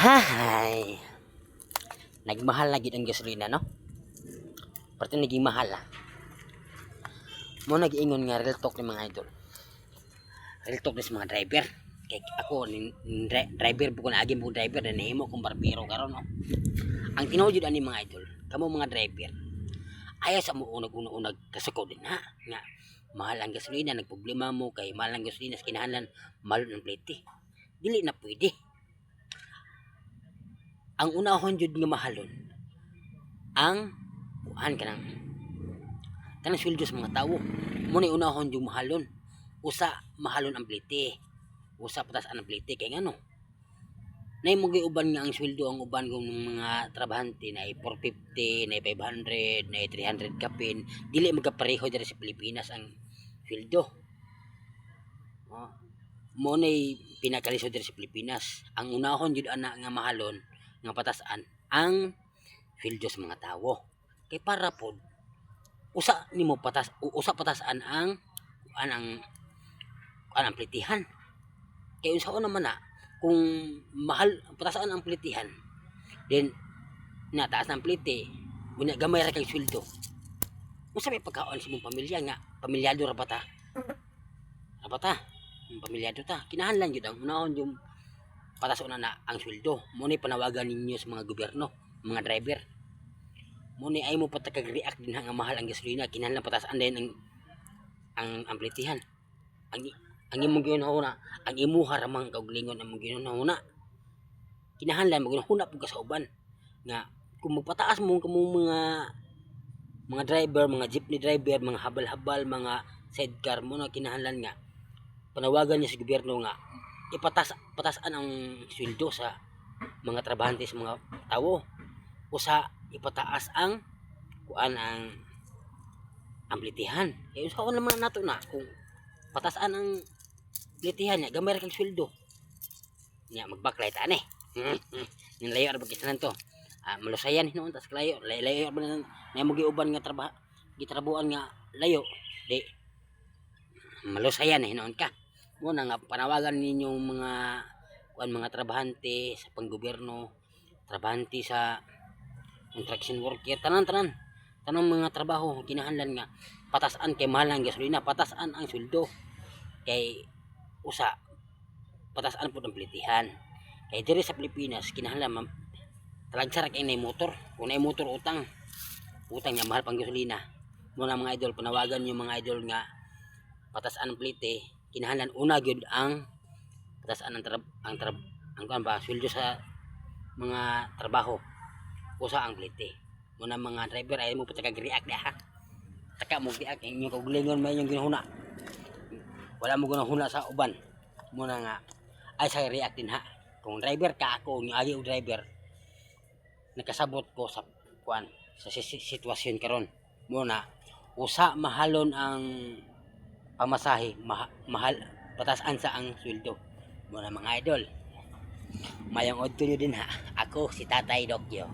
Hahay, nagmahal na gid ang gasolina, no? Parte naging mahal ah. Mo nag-ingon nga real talk ni mga idol. Real talk ni sa mga driver. Kay ako driver bu ko na agi mo driver na nahimo kung barbero karon, no? Ang tinuod jud ani mga idol, kamo mga driver. Ayaw sa mo unag-unag kasuko din ha. Nga mahal ang gasolina, nagproblema mo kay mahal ang gasolina sa kinahanglan, mahal ang plete. Dili na pwede. Ang unahon jud nga mahalon ang kuan kanang sweldo sa mga tawo. Mo ni unahon jud mahalon. Usa mahalon ang plite. Usa patas ang plite kay ngano? Nay mo uban nga ang sweldo ang uban kong mga trabahante na 450, na 500, na 300 kapin, dili magkapareho diri sa Pilipinas ang sweldo. Mo nay pinakalisod diri sa Pilipinas. Ang unahon jud ana nga mahalon nga patasan ang sweldo sa mga tawo. Kay para pod usa nimo patasan ang plitihan. Kay unsaon naman na kung mahal patasan ang plitihan, then nataas ng plite, bunya gamay ra kay sweldo. Unsa may pagkaon sa imong pamilya nga pamilyado ra bata? Pamilyado ta. Kinahanglan jud ang unahon yung patason na ang sweldo. Mo ni panawagan ninyo sa mga gobyerno, mga driver. Mo ni ay mo patakag-react din nga mahal ang gasolina, kinahanglan patasan din ang plitihan. Ang imong ginahuna, ang imuha ramang kauglingon ang imong ginahuna. Kinahanglan magunahuna pud ka sa uban nga kung magpataas mo kamo mga driver, mga jeepney driver, mga habal-habal, mga sidecar mo na kinahanglan nga panawagan niya sa gobyerno nga patasan ang sweldo sa mga trabahante sa mga tawo. Usa ipataas ang plitihan. Kaya usaon naman nato na kung patasan ang plitihan niya, gamay ra kang sweldo. Nya mag-backlight ani. Nilayo ra bagkisanan to. Malusayan hinuon tas layo ba na mo giuban nga gitrabuan nga layo. Di malusayan hinuon ka. Mo na nga panawagan ninyong mga trabahante sa panggobyerno, trabahante sa construction worker, tanan mga trabaho kinahanglan nga patasan kay mahal ang gasolina, patasan ang sweldo. Kay usa patasan pud ang plitihan. Kay diri sa Pilipinas kinahanglan talagsara kay nay motor. Kung nay motor utang nya mahal pang gasolina. Mo na mga idol panawagan yung mga idol nga patasan ang plite, kinahanglan una gyud ang patasan ang sweldo sa mga trabaho. Usa ang plite. Muna mga driver ay mo patakag-react ha. Taka mo react inyo kaugalingon may inyong ginahuna. Wala mo ginahuna sa uban. Muna nga ay sa react din ha. Kung driver ka ako, yung agi og driver, nakasabot ko sa sitwasyon karon. Muna usa mahalon ang pamasahe, mahal patasan sa ang sweldo. Muna mga idol, mayong odto nyo din ha. Ako si Tatay Dokyo.